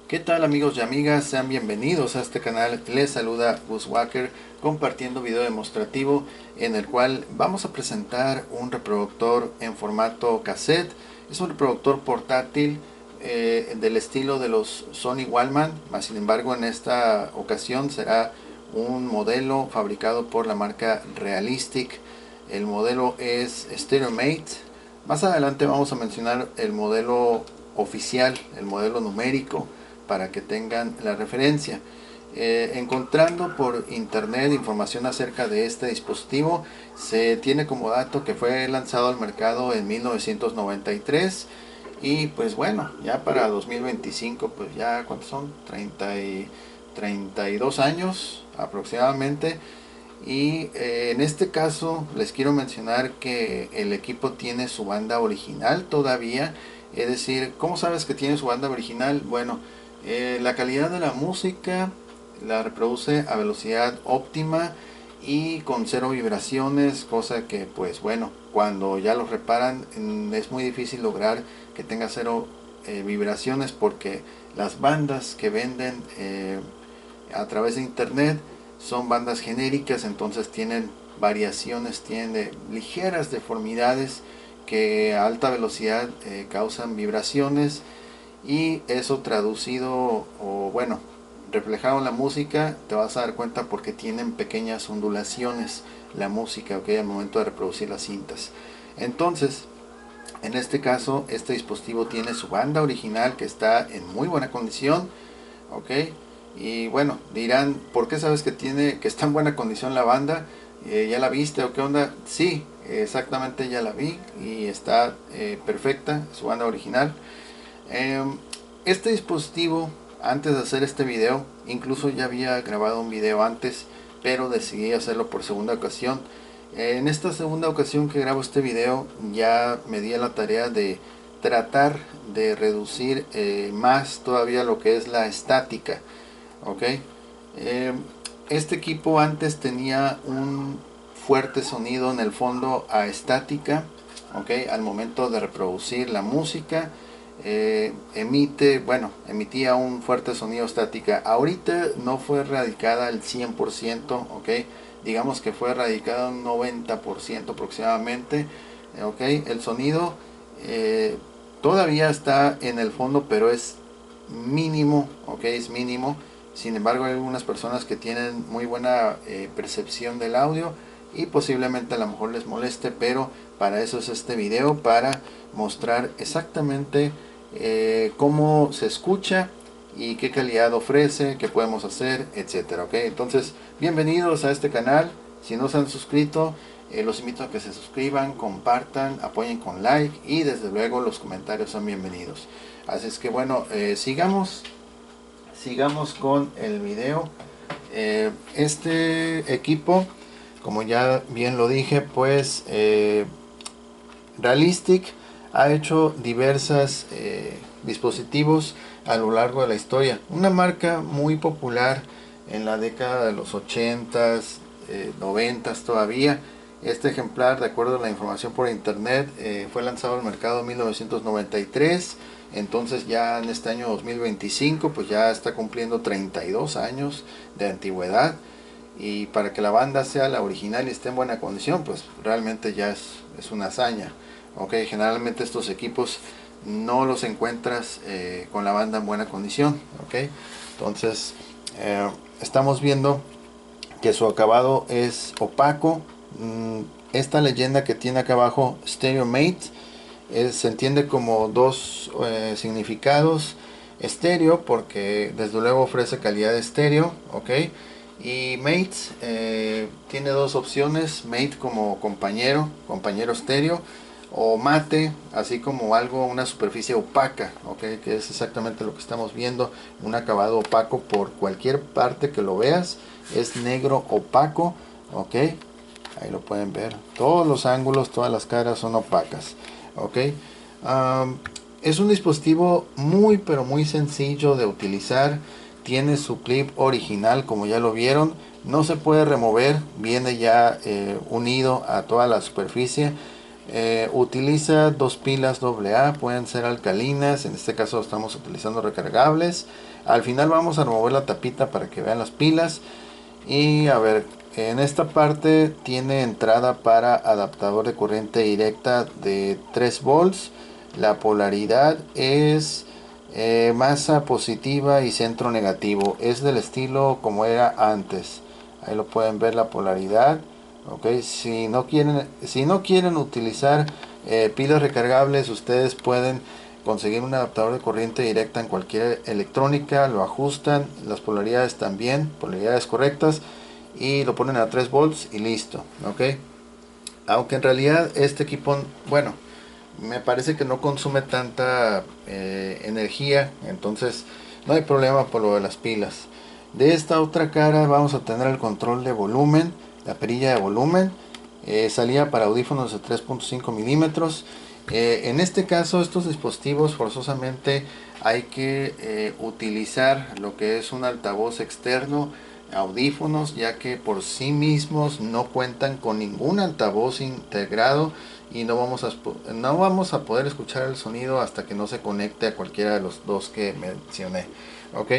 ¿Qué tal amigos y amigas? Sean bienvenidos a este canal. Les saluda Gus Walker compartiendo video demostrativo en el cual vamos a presentar un reproductor en formato cassette. Es un reproductor portátil del estilo de los Sony Walkman, más sin embargo en esta ocasión será un modelo fabricado por la marca Realistic. El modelo es StereoMate. Más adelante vamos a mencionar el modelo oficial, el modelo numérico, para que tengan la referencia. Encontrando por internet información acerca de este dispositivo, se tiene como dato que fue lanzado al mercado en 1993 y pues bueno, ya para 2025 pues ya ¿cuántos son? 32 años aproximadamente. Y en este caso les quiero mencionar que el equipo tiene su banda original todavía. Es decir, ¿cómo sabes que tiene su banda original? Bueno, la calidad de la música la reproduce a velocidad óptima y con cero vibraciones, cosa que pues bueno, cuando ya los reparan es muy difícil lograr que tenga cero vibraciones, porque las bandas que venden a través de internet son bandas genéricas, entonces tienen variaciones, tienen ligeras deformidades que a alta velocidad causan vibraciones, y eso traducido o bueno reflejado en la música te vas a dar cuenta porque tienen pequeñas ondulaciones la música, ok, al momento de reproducir las cintas. Entonces en este caso este dispositivo tiene su banda original que está en muy buena condición, ok. Y bueno, dirán, ¿por qué sabes que está en buena condición la banda? ¿Ya la viste o qué onda? Sí, exactamente, ya la vi y está perfecta su banda original. Este dispositivo, antes de hacer este video, incluso ya había grabado un video antes, pero decidí hacerlo por segunda ocasión. En esta segunda ocasión que grabo este video ya me di a la tarea de tratar de reducir más todavía lo que es la estática, ok. Este equipo antes tenía un fuerte sonido en el fondo a estática, ok, al momento de reproducir la música. Emitía un fuerte sonido estática. Ahorita no fue erradicada al 100%, ok, digamos que fue erradicada un 90% aproximadamente, ok. El sonido todavía está en el fondo, pero es mínimo, ok, es mínimo. Sin embargo, hay algunas personas que tienen muy buena percepción del audio y posiblemente a lo mejor les moleste, pero para eso es este video, para mostrar exactamente cómo se escucha y qué calidad ofrece, qué podemos hacer, etcétera, ok. Entonces, bienvenidos a este canal. Si no se han suscrito, los invito a que se suscriban, compartan, apoyen con like y desde luego los comentarios son bienvenidos. Así es que bueno, sigamos con el video. Este equipo, como ya bien lo dije, pues Realistic ha hecho diversos dispositivos a lo largo de la historia. Una marca muy popular en la década de los 80s, 90s todavía. Este ejemplar, de acuerdo a la información por internet, fue lanzado al mercado en 1993. Entonces ya en este año 2025 pues ya está cumpliendo 32 años de antigüedad. Y para que la banda sea la original y esté en buena condición, pues realmente ya es una hazaña. Okay, generalmente estos equipos no los encuentras con la banda en buena condición, okay. Entonces estamos viendo que su acabado es opaco. Esta leyenda que tiene acá abajo, StereoMate, se entiende como dos significados. Estéreo porque desde luego ofrece calidad de estéreo, ok. Y mate tiene dos opciones: mate como compañero estéreo, o mate, así como algo, una superficie opaca, okay, que es exactamente lo que estamos viendo, un acabado opaco por cualquier parte que lo veas, es negro opaco, ok, ahí lo pueden ver, todos los ángulos, todas las caras son opacas, ok. Es un dispositivo muy pero muy sencillo de utilizar. Tiene su clip original, como ya lo vieron, no se puede remover, viene ya unido a toda la superficie. Utiliza dos pilas AA, pueden ser alcalinas, en este caso estamos utilizando recargables. Al final vamos a remover la tapita para que vean las pilas. Y a ver, en esta parte tiene entrada para adaptador de corriente directa de 3 volts. La polaridad es masa positiva y centro negativo. Es del estilo como era antes. Ahí lo pueden ver la polaridad. Okay. Si no quieren utilizar pilas recargables, ustedes pueden conseguir un adaptador de corriente directa en cualquier electrónica, lo ajustan, las polaridades también, polaridades correctas, y lo ponen a 3 volts y listo. Okay. Aunque en realidad este equipo, bueno, me parece que no consume tanta energía, entonces no hay problema por lo de las pilas. De esta otra cara vamos a tener el control de volumen, la perilla de volumen, salida para audífonos de 3.5 milímetros. En este caso, estos dispositivos forzosamente hay que utilizar lo que es un altavoz externo, audífonos, ya que por sí mismos no cuentan con ningún altavoz integrado y no vamos a poder escuchar el sonido hasta que no se conecte a cualquiera de los dos que mencioné. Ok,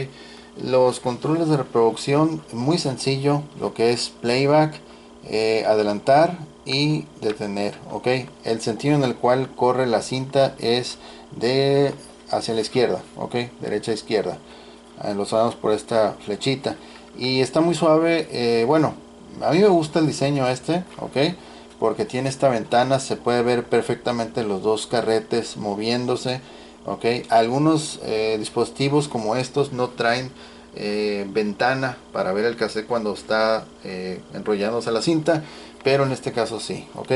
los controles de reproducción, muy sencillo, lo que es playback, adelantar y detener. Ok, el sentido en el cual corre la cinta es de hacia la izquierda, ok, derecha a izquierda. Lo sabemos por esta flechita y está muy suave. Bueno, a mí me gusta el diseño este, ok, porque tiene esta ventana, se puede ver perfectamente los dos carretes moviéndose. Ok, algunos dispositivos como estos no traen ventana para ver el cassette cuando está enrollándose la cinta, pero en este caso sí. Ok,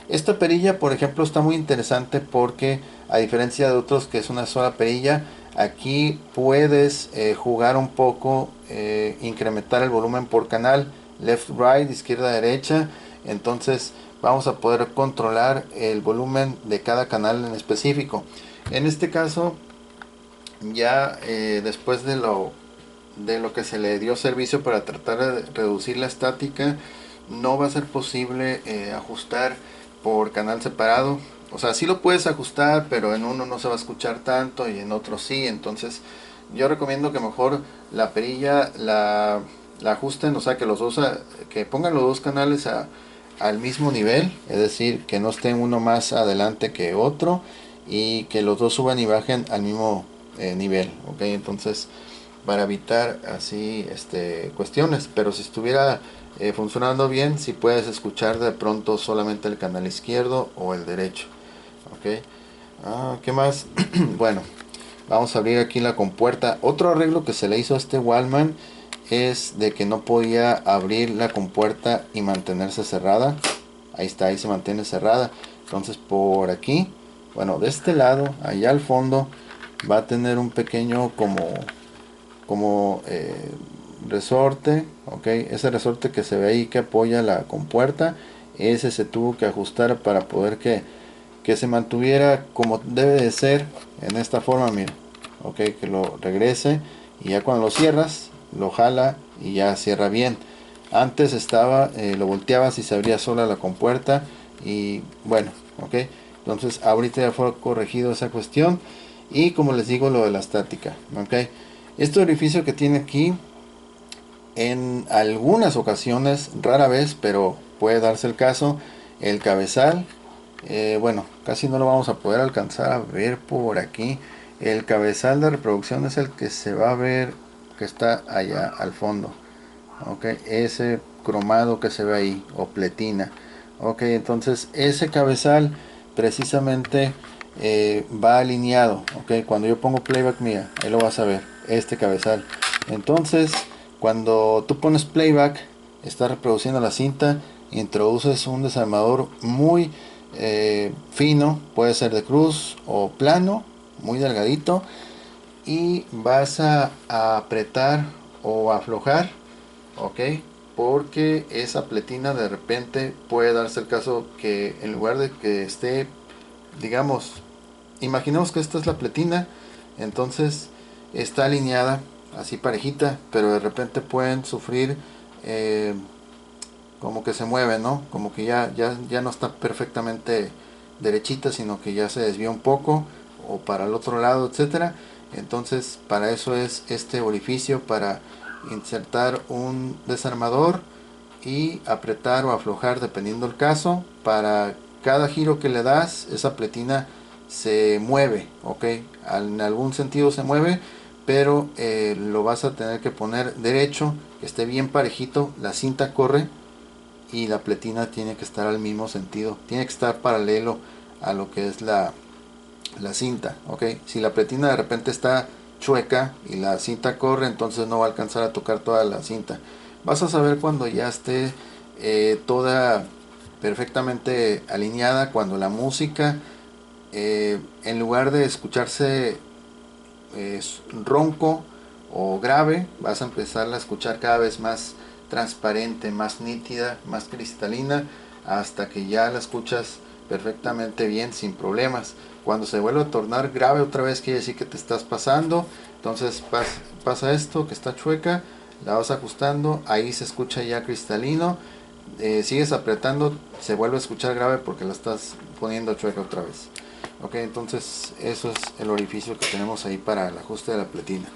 esta perilla por ejemplo está muy interesante porque a diferencia de otros que es una sola perilla, aquí puedes jugar un poco, incrementar el volumen por canal, left right, izquierda derecha. Entonces vamos a poder controlar el volumen de cada canal en específico. En este caso ya después de lo que se le dio servicio para tratar de reducir la estática, no va a ser posible ajustar por canal separado. O sea, sí lo puedes ajustar, pero en uno no se va a escuchar tanto y en otro sí. Entonces yo recomiendo que mejor la perilla la ajusten, o sea, que que pongan los dos canales al mismo nivel, es decir, que no estén uno más adelante que otro y que los dos suban y bajen al mismo nivel. Ok, entonces para evitar así cuestiones, pero si estuviera funcionando bien, si puedes escuchar de pronto solamente el canal izquierdo o el derecho. Ok, ¿qué más? Bueno, vamos a abrir aquí la compuerta. Otro arreglo que se le hizo a este Walkman es de que no podía abrir la compuerta y mantenerse cerrada. Ahí está, ahí se mantiene cerrada. Entonces por aquí, bueno, de este lado, allá al fondo, va a tener un pequeño como resorte. Ok, ese resorte que se ve ahí que apoya la compuerta, ese se tuvo que ajustar para poder que se mantuviera como debe de ser, en esta forma, mira. Ok, que lo regrese y ya cuando lo cierras lo jala y ya cierra bien. Antes estaba, lo volteabas y se abría sola la compuerta y bueno, ok, entonces ahorita ya fue corregido esa cuestión. Y como les digo, lo de la estática. Ok, este orificio que tiene aquí, en algunas ocasiones, rara vez, pero puede darse el caso, el cabezal, bueno, casi no lo vamos a poder alcanzar a ver por aquí. El cabezal de reproducción es el que se va a ver, que está allá al fondo. Ok, ese cromado que se ve ahí, o pletina. Ok, entonces ese cabezal precisamente va alineado. Ok, cuando yo pongo playback, mira, ahí lo vas a ver, este cabezal. Entonces cuando tú pones playback, está reproduciendo la cinta, introduces un desarmador muy fino, puede ser de cruz o plano, muy delgadito, y vas a apretar o aflojar, ok, porque esa pletina de repente puede darse el caso que en lugar de que esté, digamos, imaginemos que esta es la pletina, entonces está alineada así parejita, pero de repente pueden sufrir como que se mueve, ¿no? Como que ya no está perfectamente derechita, sino que ya se desvía un poco o para el otro lado, etcétera. Entonces para eso es este orificio, para insertar un desarmador y apretar o aflojar dependiendo el caso. Para cada giro que le das, esa pletina se mueve, ok, en algún sentido se mueve, pero lo vas a tener que poner derecho, que esté bien parejito, la cinta corre y la pletina tiene que estar al mismo sentido, tiene que estar paralelo a lo que es la cinta, ok. Si la pletina de repente está chueca y la cinta corre, entonces no va a alcanzar a tocar toda la cinta. Vas a saber cuando ya esté toda perfectamente alineada, cuando la música en lugar de escucharse ronco o grave, vas a empezar a escuchar cada vez más transparente, más nítida, más cristalina, hasta que ya la escuchas perfectamente bien, sin problemas. Cuando se vuelve a tornar grave otra vez, quiere decir que te estás pasando. Entonces pasa esto, que está chueca, la vas ajustando, ahí se escucha ya cristalino. Sigues apretando, se vuelve a escuchar grave porque la estás poniendo chueca otra vez. Ok, entonces eso es el orificio que tenemos ahí para el ajuste de la pletina.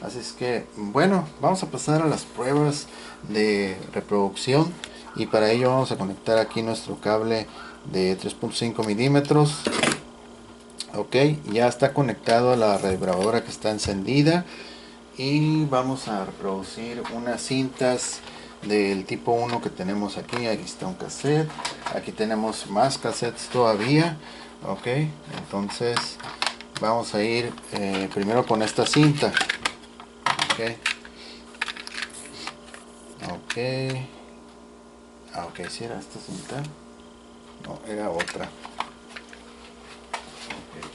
Así es que, bueno, vamos a pasar a las pruebas de reproducción, y para ello vamos a conectar aquí nuestro cable de 3.5 milímetros. Ok, ya está conectado a la grabadora que está encendida, y vamos a reproducir unas cintas del tipo 1 que tenemos aquí. Aquí está un cassette, aquí tenemos más cassettes todavía. Ok, entonces vamos a ir primero con esta cinta. Ok, ok, si era esta cinta, no, era otra. Okay.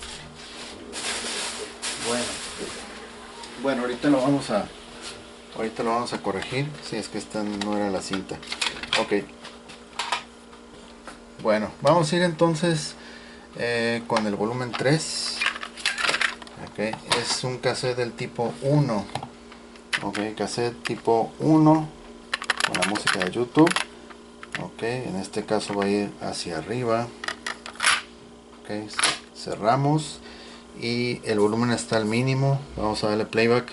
Bueno, ahorita lo vamos a corregir, si es que esta no era la cinta. Ok, bueno, vamos a ir entonces con el volumen 3. Ok, es un cassette del tipo 1. Ok, cassette tipo 1 con la música de YouTube. Ok, en este caso va a ir hacia arriba. Ok, cerramos y el volumen está al mínimo. Vamos a darle playback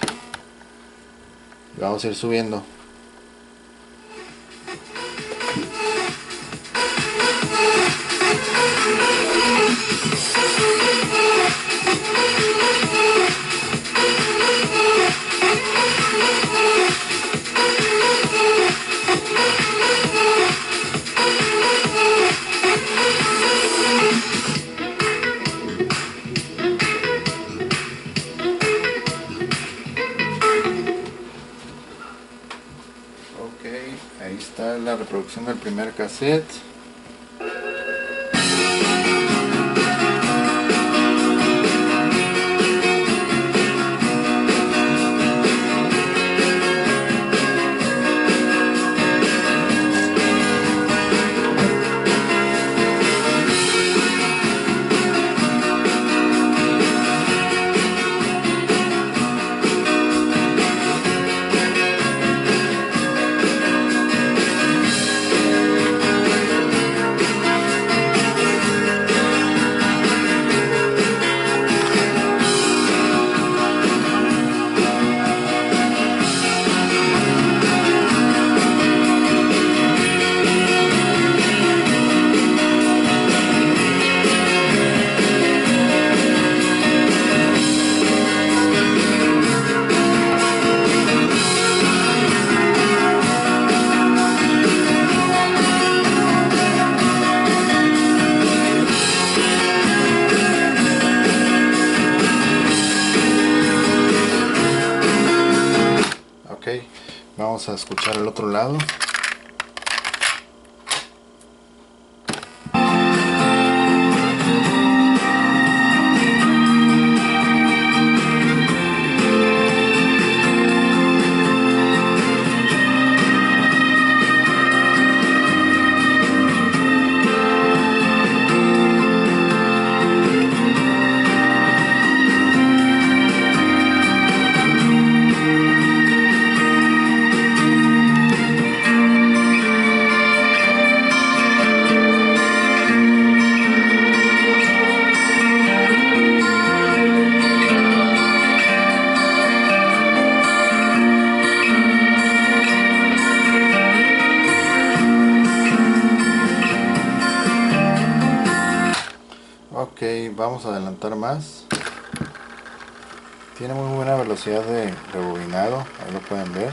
y vamos a ir subiendo. Ahí está la reproducción del primer cassette. Ok, vamos a escuchar el otro lado. vamos a adelantar más. Tiene muy buena velocidad de rebobinado, ahí lo pueden ver.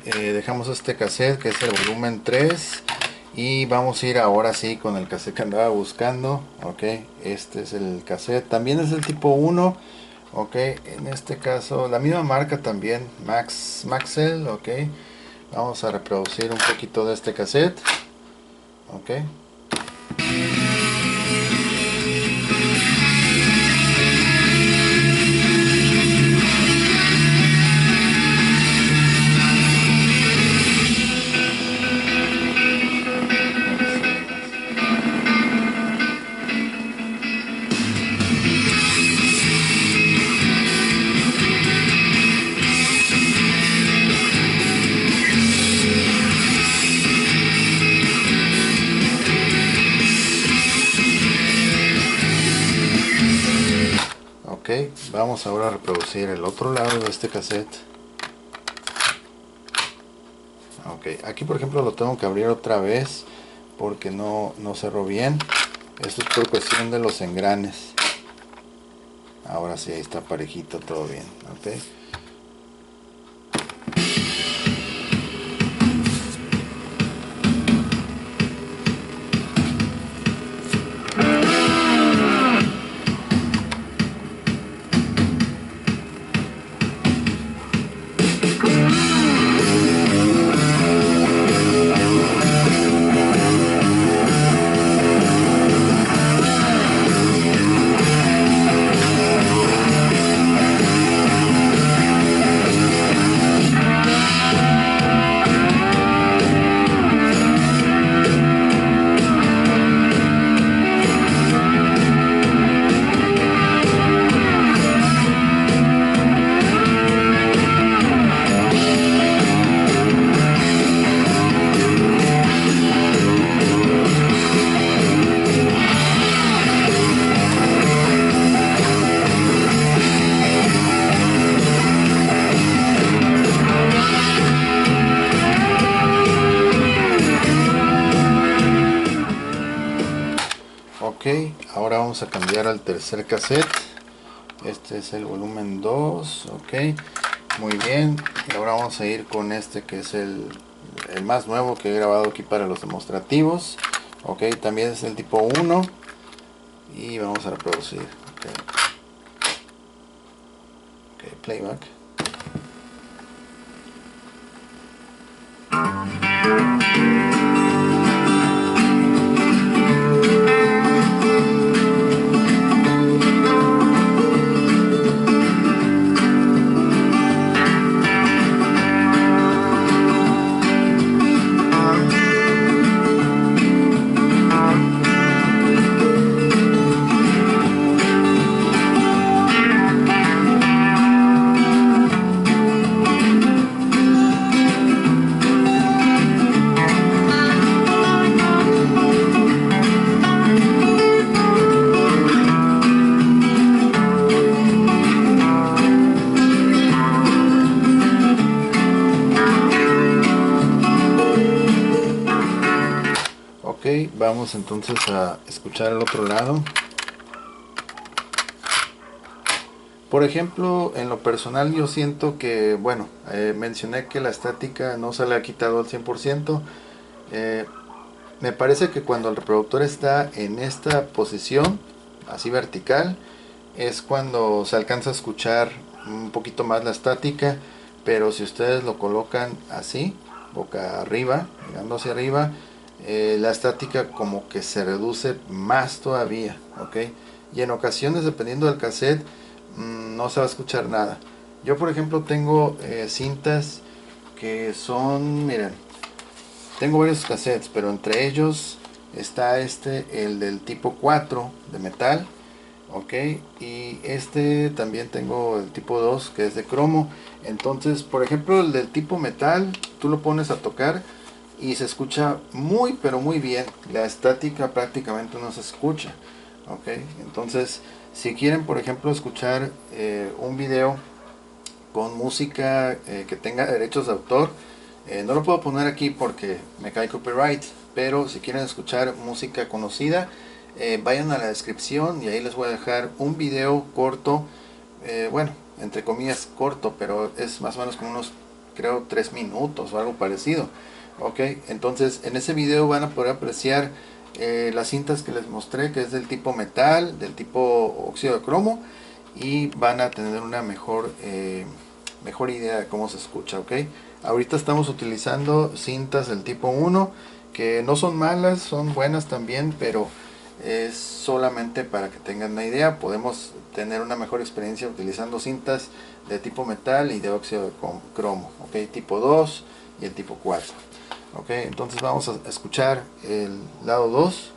Dejamos este cassette que es el volumen 3 y vamos a ir ahora sí con el cassette que andaba buscando. Ok, este es el cassette, también es el tipo 1. Ok, en este caso la misma marca también, Maxell. Ok, vamos a reproducir un poquito de este cassette. Ok. Ok, vamos ahora a reproducir el otro lado de este cassette. Ok, aquí por ejemplo lo tengo que abrir otra vez porque no cerró bien. Esto es por cuestión de los engranes. Ahora sí, ahí está parejito, todo bien. Ok. Ok, ahora vamos a cambiar al tercer cassette. Este es el volumen 2. Ok, muy bien. Y ahora vamos a ir con este que es el más nuevo que he grabado aquí para los demostrativos. Ok, también es el tipo 1. Y vamos a reproducir. Ok, playback. Vamos entonces a escuchar el otro lado. Por ejemplo, en lo personal yo siento que, bueno, mencioné que la estática no se le ha quitado al 100%. Me parece que cuando el reproductor está en esta posición, así vertical, es cuando se alcanza a escuchar un poquito más la estática. Pero si ustedes lo colocan así, boca arriba, mirando hacia arriba, la estática como que se reduce más todavía. Ok, y en ocasiones, dependiendo del cassette, no se va a escuchar nada. Yo por ejemplo tengo cintas que son, miren, tengo varios cassettes, pero entre ellos está el del tipo 4 de metal, ok, y también tengo el tipo 2 que es de cromo. Entonces, por ejemplo, el del tipo metal, tú lo pones a tocar y se escucha muy, pero muy bien. La estática prácticamente no se escucha, ok. Entonces, si quieren, por ejemplo, escuchar un video con música que tenga derechos de autor, no lo puedo poner aquí porque me cae copyright, pero si quieren escuchar música conocida, vayan a la descripción y ahí les voy a dejar un video corto, bueno, entre comillas corto, pero es más o menos como unos, creo, 3 minutos o algo parecido. Ok, entonces en ese video van a poder apreciar las cintas que les mostré, que es del tipo metal, del tipo óxido de cromo, y van a tener una mejor idea de cómo se escucha. Ok, ahorita estamos utilizando cintas del tipo 1, que no son malas, son buenas también, pero es solamente para que tengan una idea. Podemos tener una mejor experiencia utilizando cintas de tipo metal y de óxido de cromo, ok, tipo 2 y el tipo 4. Ok, entonces vamos a escuchar el lado 2.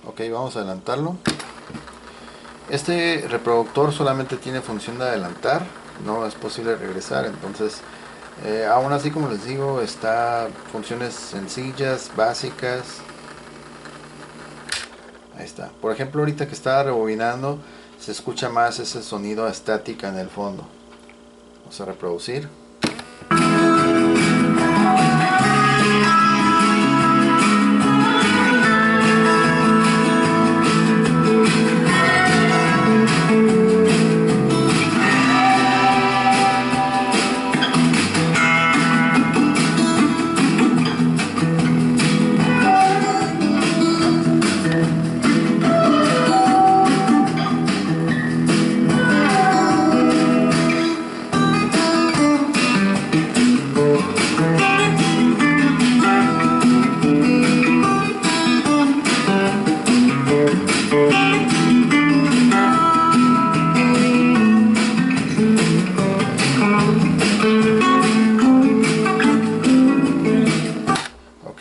Ok, vamos a adelantarlo. Este reproductor solamente tiene función de adelantar, no es posible regresar. Entonces, aún así, como les digo, está funciones sencillas, básicas. Ahí está. Por ejemplo, ahorita que estaba rebobinando, se escucha más ese sonido estática en el fondo. Vamos a reproducir.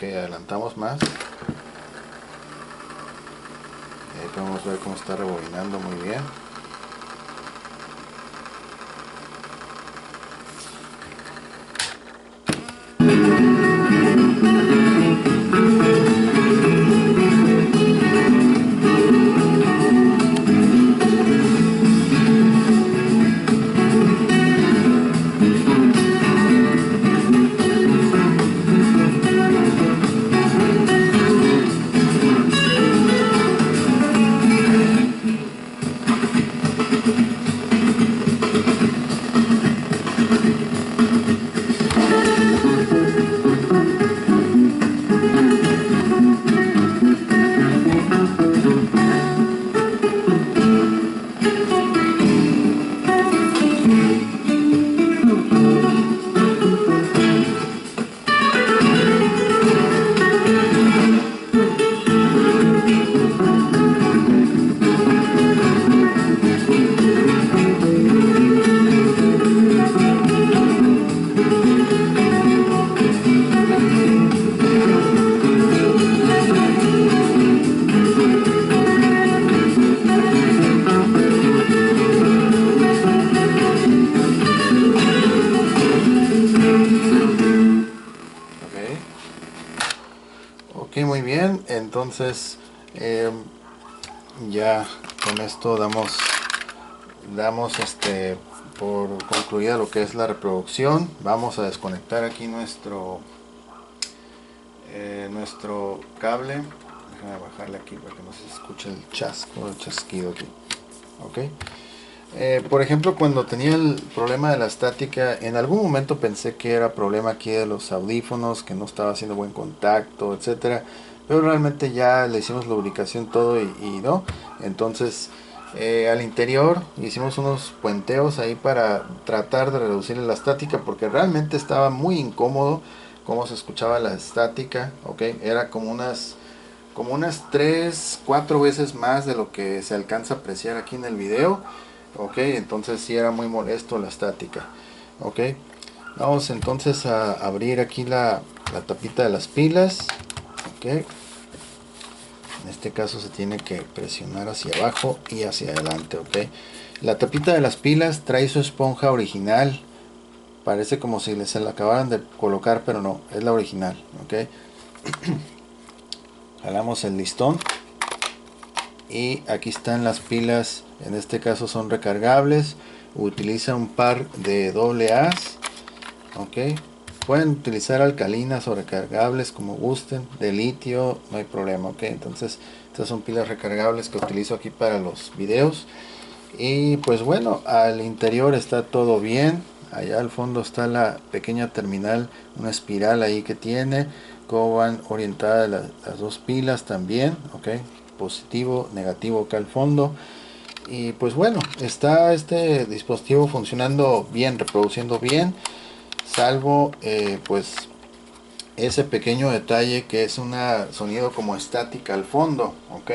Adelantamos más. Ahí podemos ver cómo está rebobinando muy bien. Ok, muy bien. Entonces ya con esto damos por concluida lo que es la reproducción. Vamos a desconectar aquí nuestro cable. Déjame bajarle aquí para que no se escuche el chasquido aquí. Ok. Por ejemplo, cuando tenía el problema de la estática, en algún momento pensé que era problema aquí de los audífonos, que no estaba haciendo buen contacto, etcétera. Pero realmente ya le hicimos lubricación todo y no. Entonces, al interior hicimos unos puenteos ahí para tratar de reducir la estática, porque realmente estaba muy incómodo cómo se escuchaba la estática. Ok, era como unas 3, 4 veces más de lo que se alcanza a apreciar aquí en el video. Ok, entonces sí era muy molesto la estática. Ok, vamos entonces a abrir aquí la tapita de las pilas. Ok, en este caso se tiene que presionar hacia abajo y hacia adelante. Ok, la tapita de las pilas trae su esponja original. Parece como si se la acabaran de colocar, pero no, es la original. Ok, jalamos el listón y aquí están las pilas. En este caso son recargables. Utiliza un par de AA. Ok, pueden utilizar alcalinas o recargables como gusten, de litio, no hay problema. Ok, entonces estas son pilas recargables que utilizo aquí para los videos. Y pues bueno, al interior está todo bien. Allá al fondo está la pequeña terminal, una espiral ahí que tiene, cómo van orientadas las dos pilas también. Ok, positivo, negativo acá al fondo. Y pues bueno, está este dispositivo funcionando bien, reproduciendo bien, salvo pues ese pequeño detalle que es un sonido como estática al fondo. Ok,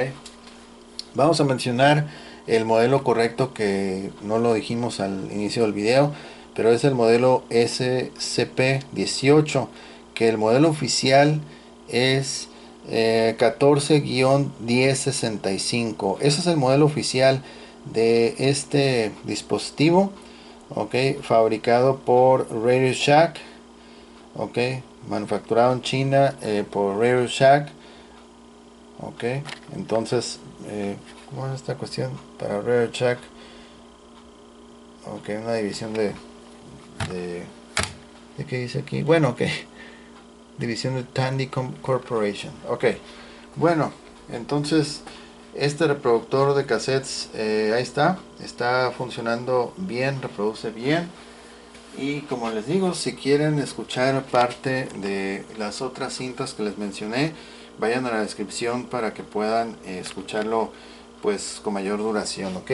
vamos a mencionar el modelo correcto, que no lo dijimos al inicio del video, pero es el modelo SCP-18, que el modelo oficial es 14-1065. Ese es el modelo oficial de este dispositivo. Ok, fabricado por Radio Shack. Ok, manufacturado en China por Radio Shack. Ok, entonces ¿cómo es esta cuestión? Para Radio Shack. Ok, una división de ¿qué dice aquí? Bueno, ok, división de Tandy Corporation. Ok, bueno, entonces este reproductor de cassettes ahí está funcionando bien, reproduce bien. Y como les digo, si quieren escuchar parte de las otras cintas que les mencioné, vayan a la descripción para que puedan escucharlo pues con mayor duración. Ok,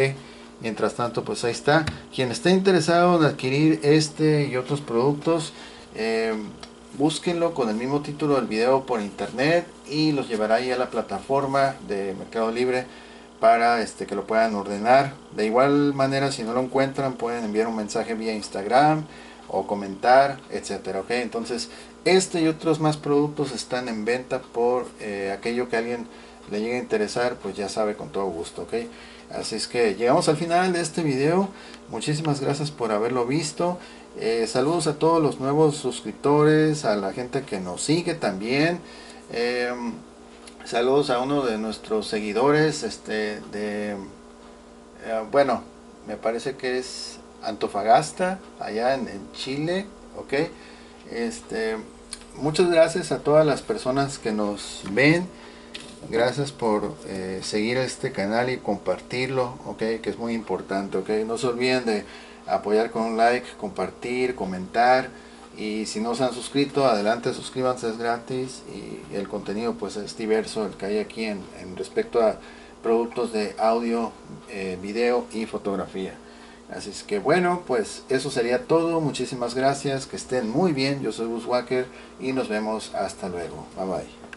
mientras tanto pues ahí está. Quien esté interesado en adquirir este y otros productos, búsquenlo con el mismo título del video por internet y los llevará ahí a la plataforma de Mercado Libre para que lo puedan ordenar. De igual manera, si no lo encuentran, pueden enviar un mensaje vía Instagram o comentar, etcétera. Ok, entonces este y otros más productos están en venta por aquello que a alguien le llegue a interesar, pues ya sabe, con todo gusto. Ok, así es que llegamos al final de este video. Muchísimas gracias por haberlo visto. Saludos a todos los nuevos suscriptores, a la gente que nos sigue también. Saludos a uno de nuestros seguidores, bueno, me parece que es Antofagasta, allá en Chile. Ok, muchas gracias a todas las personas que nos ven. Gracias por seguir este canal y compartirlo. Ok, que es muy importante. Ok, no se olviden de apoyar con un like, compartir, comentar. Y si no se han suscrito, adelante, suscríbanse, es gratis. Y el contenido pues es diverso, el que hay aquí en respecto a productos de audio, video y fotografía. Así es que bueno, pues eso sería todo. Muchísimas gracias, que estén muy bien. Yo soy Bushwhacker y nos vemos hasta luego. Bye bye.